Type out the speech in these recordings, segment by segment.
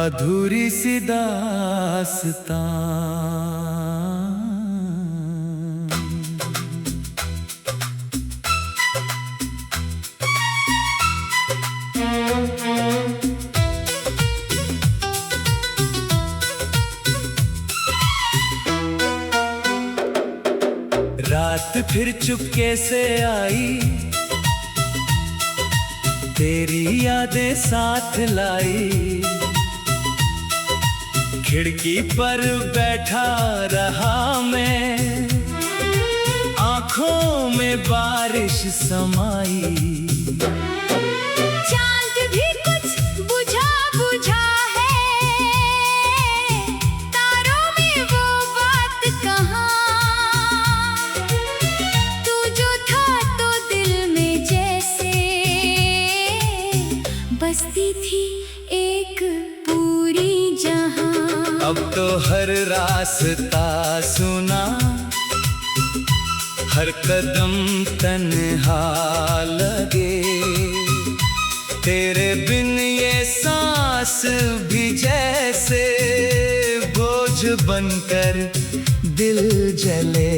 अधूरी सी दास्तां। रात फिर चुपके से आई, तेरी यादें साथ लाई। खिड़की पर बैठा रहा मैं, आंखों में बारिश समाई। चांद भी कुछ बुझा बुझा है, तारों में वो बात कहाँ। तू जो था तो दिल में जैसे बसती थी एक पूरी जहां। अब तो हर रास्ता सुना, हर कदम तन्हा लगे। तेरे बिन ये सांस भी जैसे बोझ बनकर दिल जले।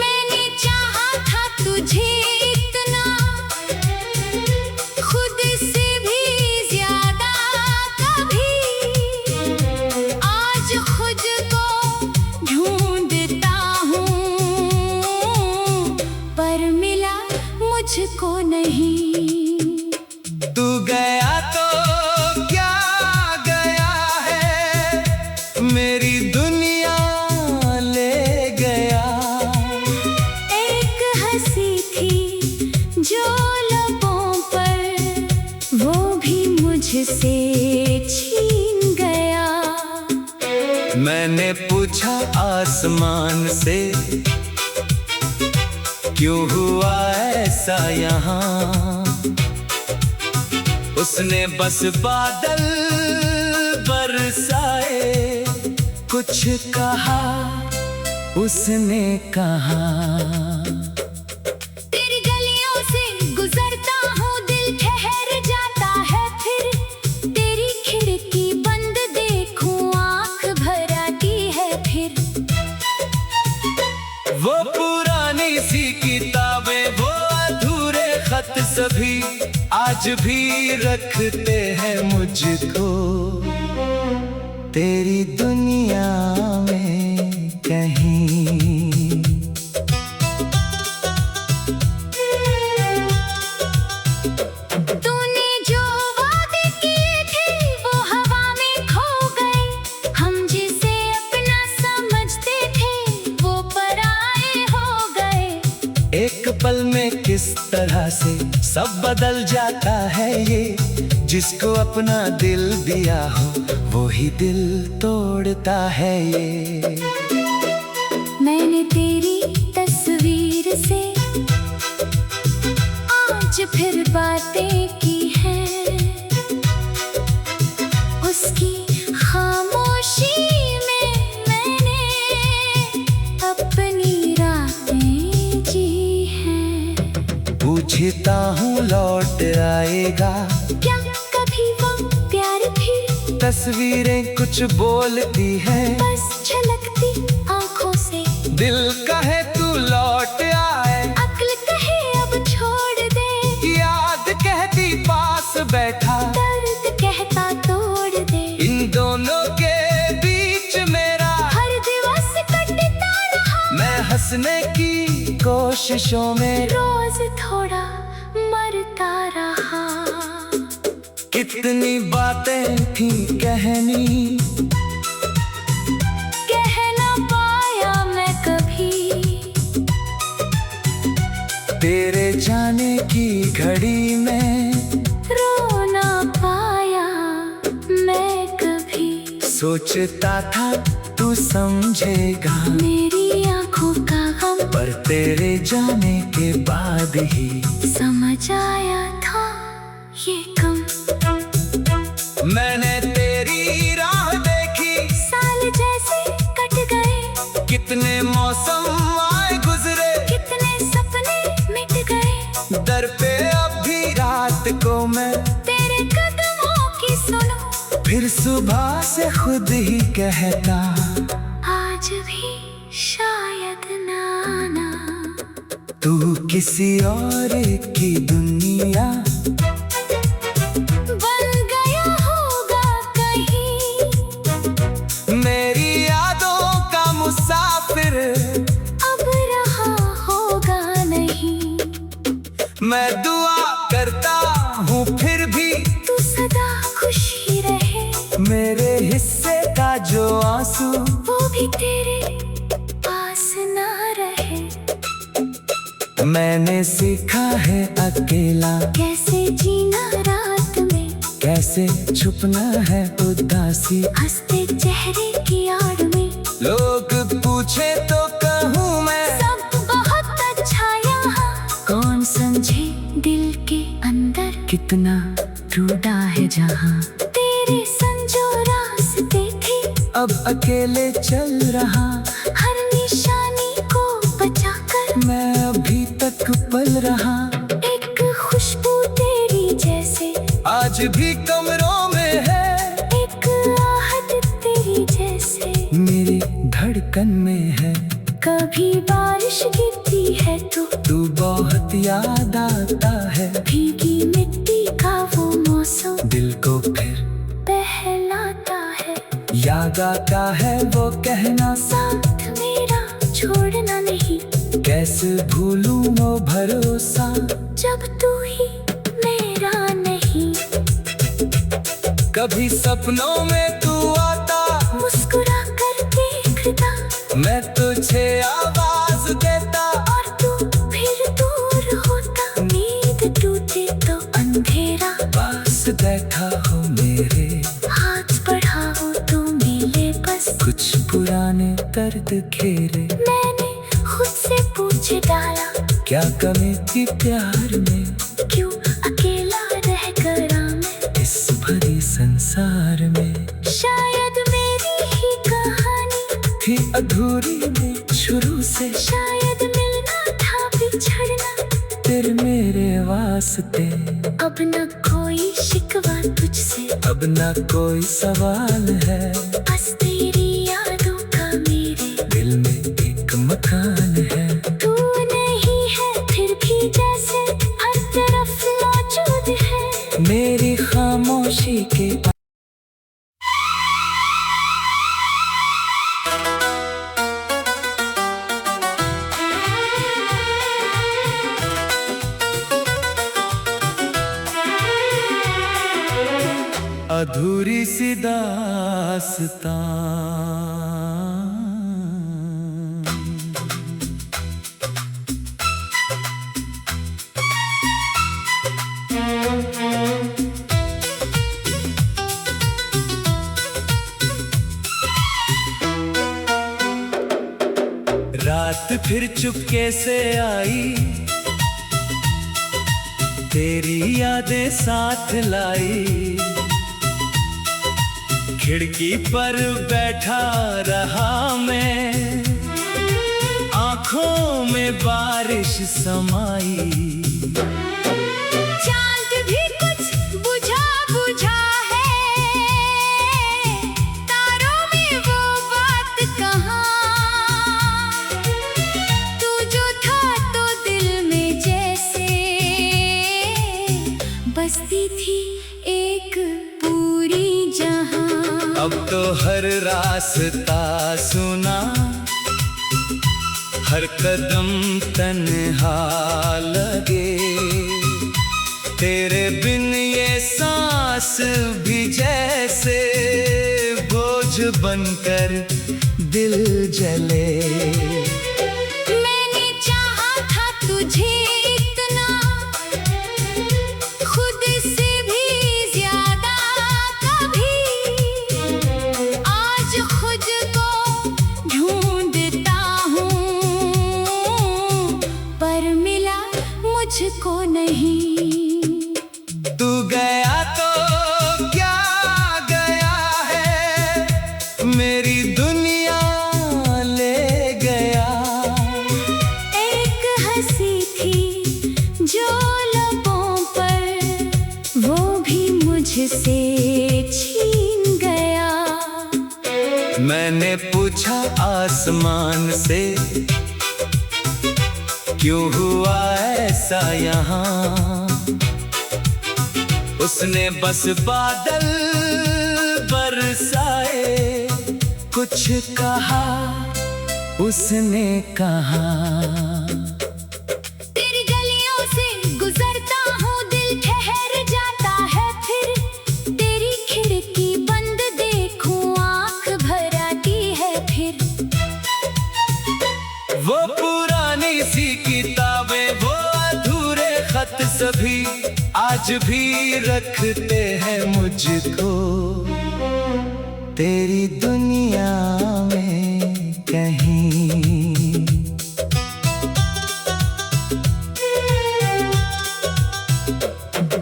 मैंने चाहा था तुझे इतना, खुद से भी ज्यादा कभी। आज खुद को ढूंढता हूँ, पर मिला मुझको नहीं। तू गया तो क्या गया है, मेरी दुनिया ले गया। एक हंसी थी जो लबों पर, वो भी मुझसे छीन गया। मैंने पूछा आसमान से, क्यों हुआ ऐसा यहाँ। उसने बस बादल बरसाए, कुछ कहा उसने कहा। तेरी गलियों से गुजरता हूँ, दिल ठहर जाता है फिर। तेरी खिड़की बंद देखूं, आँख भर आती है फिर। वो पुरानी सी किताबें, वो अधूरे खत सभी आज भी रखते हैं मुझको तेरी दुनिया में कहीं। तूने जो वादे किए थे वो हवा में खो गए। हम जिसे अपना समझते थे वो पराए हो गए। एक पल में किस तरह से सब बदल जाता है ये, जिसको अपना दिल दिया हो वो ही दिल तोड़ता है ये। मैंने तेरी तस्वीर से आज फिर बातें की हैं, उसकी खामोशी में मैंने अपनी रातें जी हैं। पूछता हूँ लौट आएगा क्या कभी वो प्यार फिर? तस्वीरें कुछ बोलती हैं, बस झलकती आंखों से। दिल कहे तू लौट आए, अक्ल कहे अब छोड़ दे। याद कहती पास बैठा, दर्द कहता तोड़ दे। इन दोनों के बीच मेरा हर दिवस कटता रहा, मैं हंसने की कोशिशों में रोज थोड़ा मरता रहा। कितनी बातें थी कहनी, कह ना पाया मैं कभी। तेरे जाने की घड़ी में रो ना पाया मैं कभी। सोचता था तू समझेगा मेरी आंखों का गम, पर तेरे जाने के बाद ही समझ आया था ये कम। मैंने तेरी राह देखी, साल जैसे कट गए। कितने मौसम आए गुजरे, कितने सपने मिट गए। दर पे अब भी रात को मैं तेरे कदमों की सुनो, फिर सुबह से खुद ही कहता, आज भी शायद ना आना। तू किसी और की दुनिया बन गया होगा कहीं, मेरी यादों का मुसाफिर अब रहा होगा नहीं। मैं दुआ करता हूँ फिर भी तू सदा खुश ही रहे, मेरे हिस्से का जो आंसू वो भी तेरे पास ना रहे। मैंने सीखा है अकेला कैसे जीना रात में, कैसे छुपना है उदासी हंसते चेहरे की आड़ में। लोग पूछे तो कहूँ मैं, सब बहुत अच्छा यहाँ, कौन समझे दिल के अंदर कितना टूटा है जहाँ। तेरे संजो रास्ते थे, अब अकेले चल रहा, हर निशानी को बचाकर मैं अभी तक पल रहा। एक खुशबू तेरी जैसे आज भी कमरों में है, एक आहट तेरी जैसे मेरी धड़कन में है। कभी बारिश गिरती है तो तू बहुत याद आता है, भीगी मिट्टी का वो मौसम दिल को फिर बहलाता है। याद आता है वो कहना, साथ मेरा छोड़ना नहीं, कैसे भूलूं वो भरोसा जब तू ही मेरा नहीं। कभी सपनों में तू आता, मुस्कुरा कर देखता, मैं तुझे आवाज देता, और तू फिर दूर होता। नींद टूटे तो अंधेरा, पास बैठा हो मेरे, हाथ बढ़ाओ तो मिले बस। कुछ पुराने दर्द घेरे, मैंने खुद से पूछ डाला, क्या कमी थी प्यार में, क्यों अकेला रह गया मैं इस भरी संसार में। शायद मेरी ही कहानी थी अधूरी में शुरू से, शायद मिलना था बिछड़ना तेरे मेरे वास्ते। अब न कोई शिकवा तुझसे, अब ना कोई सवाल है, बस तेरी यादों का मेरे दिल में एक मकान है। तू नहीं है फिर भी जैसे हर तरफ मौजूद है, मेरी खामोशी के अधूरी सी दास्तां। रात फिर चुपके से आई, तेरी यादें साथ लाई, खिड़की पर बैठा रहा मैं, आंखों में बारिश समाई। चांद भी कुछ बुझा बुझा है, तारों में वो बात कहाँ। तू जो था तो दिल में जैसे बसती थी एक पूरी जहां। अब तो हर रास्ता सुना, हर कदम तन्हा लगे, तेरे बिन ये सांस भी जैसे बोझ बनकर दिल जले। मैंने चाहा था तुझे इतना, खुद से भी ज्यादा कभी, आज खुद को ढूंढता हूँ, पर मिला मुझको नहीं। तू गया तो क्या गया है, मेरी दुनिया ले गया, मैंने पूछा आसमान से, क्यों हुआ ऐसा यहाँ? उसने बस बादल बरसाए, कुछ कहा उसने कहा। तेरी गलियों से गुजरता हूँ, दिल ठहर जाता है फिर। तेरी खिड़की बंद देखूं, आँख भर आती है फिर। वो पुरानी सी किताबें, वो अधूरे खत सभी आज भी रखते हैं मुझको तेरी दुनिया में कहीं।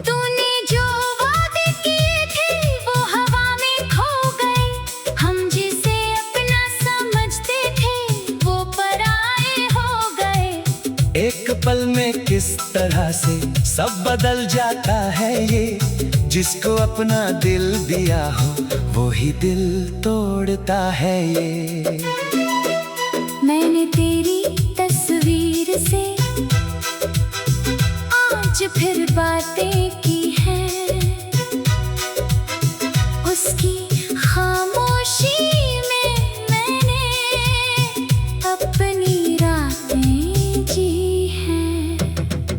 तूने जो वादे किए थे वो हवा में खो गए। हम जिसे अपना समझते थे वो पराए हो गए। एक पल में किस तरह से सब बदल जाता है ये, जिसको अपना दिल दिया हो वो ही दिल तोड़ता है ये। मैंने तेरी तस्वीर से आज फिर बातें की हैं। उसकी खामोशी में मैंने अपनी रातें जी हैं।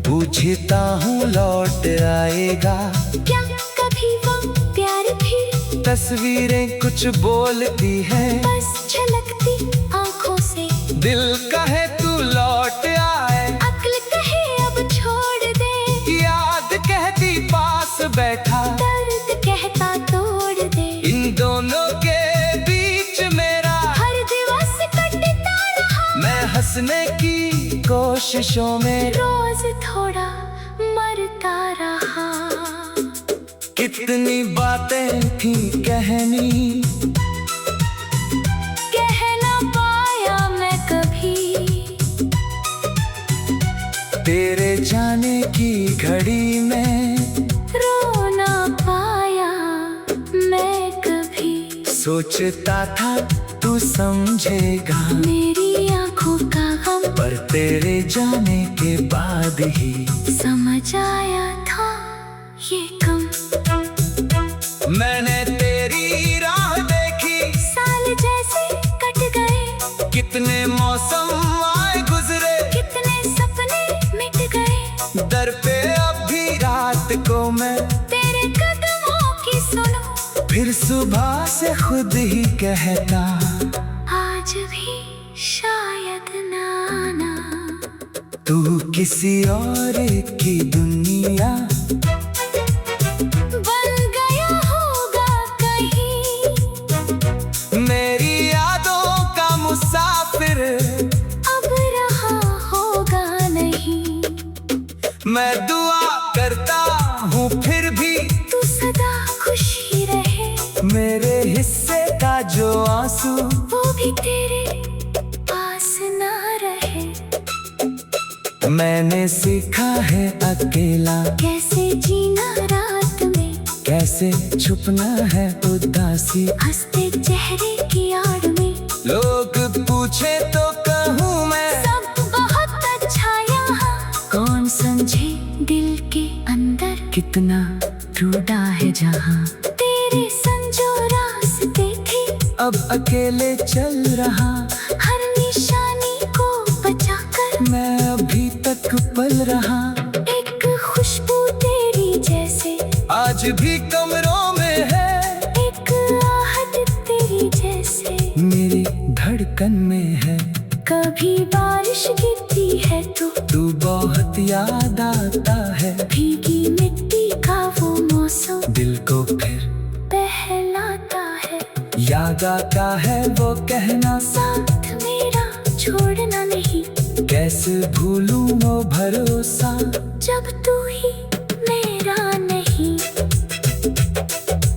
पूछता हूँ लौट आएगा क्या कभी वो प्यार फिर? तस्वीरें कुछ बोलती हैं, बस झलकती आंखों से। दिल कहे तू लौट आए, अक्ल कहे अब छोड़ दे। याद कहती पास बैठा, दर्द कहता तोड़ दे। इन दोनों के बीच मेरा हर दिवस कटता रहा। मैं हंसने की कोशिशों में रोज थोड़ा मरता रहा। कितनी बातें थी कहनी, कह ना पाया मैं कभी। तेरे जाने की घड़ी में रो ना पाया मैं कभी। सोचता था तू समझेगा मेरी आंखों का गम, पर तेरे जाने के बाद ही समझ आया था ये कम। मैंने तेरी राह देखी, साल जैसे कट गए। कितने मौसम आए गुजरे, कितने सपने मिट गए। दर पे अब भी रात को मैं तेरे कदमों की सुनो, फिर सुबह से खुद ही कहता आज भी शायद ना आना। तू किसी और की दुनिया बन गया होगा कहीं। मेरी यादों का मुसाफिर अब रहा होगा नहीं। मैं दुआ करता हूँ फिर भी तू सदा खुशी रहे। मेरे हिस्से का जो आंसू वो भी तेरे पास ना रहे। मैंने सीखा है अकेला कैसे जीना रात में, कैसे छुपना है उदासी हंसते चेहरे की आड़ में। लोग पूछे तो कहूँ मैं सब बहुत अच्छा यहाँ। कौन समझे दिल के अंदर कितना टूटा है जहाँ। तेरे संजो रास्ते थे, अब अकेले चल रहा, हर निशानी को बचाकर मैं अभी तक पल रहा। एक खुशबू तेरी जैसे आज भी कमरों में है, एक आहट तेरी जैसे मेरी धड़कन में है। कभी बारिश गिरती है तो तू बहुत याद आता है, भीगी मिट्टी का वो मौसम दिल को फिर बहलाता है। याद आता है वो कहना, साथ मेरा छोड़ना नहीं। कैसे भूलूं वो भरोसा जब तू ही मेरा नहीं।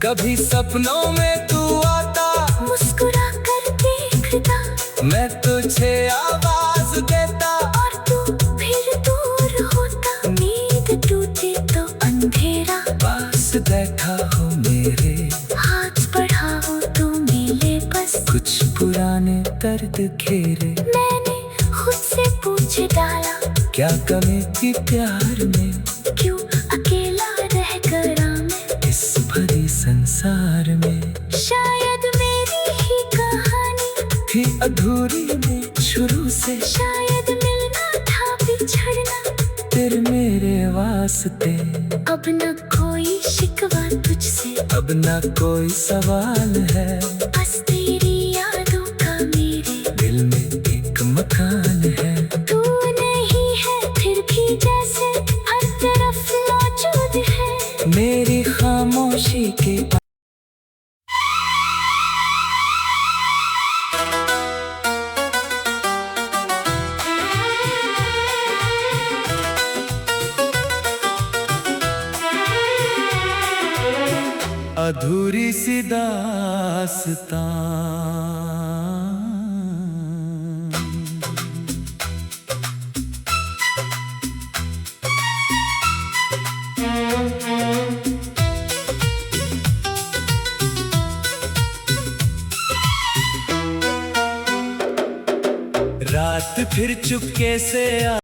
कभी सपनों में तू आता, मुस्कुरा कर देखता, मैं तुझे आवाज देता, और तू फिर दूर होता। नींद टूटे तो अंधेरा, पास बैठा हो मेरे, हाथ बढ़ाओ तो मिले बस। कुछ पुराने दर्द घेरे। मैंने खुद से पूछ डाला, क्या कमी थी प्यार में, क्यों अकेला रह गया मैं इस भरी संसार में। शायद मेरी ही कहानी थी अधूरी में शुरू से, शायद मिलना था बिछड़ना तेरे मेरे वास्ते। अब न कोई शिकवा तुझसे, अब ना कोई सवाल है, बस तेरी यादों का मेरे दिल में एक मकान है। तू नहीं है फिर भी जैसे हर तरफ मौजूद है मेरी खामोशी के अधूरी सी दास्तां। रात फिर चुपके से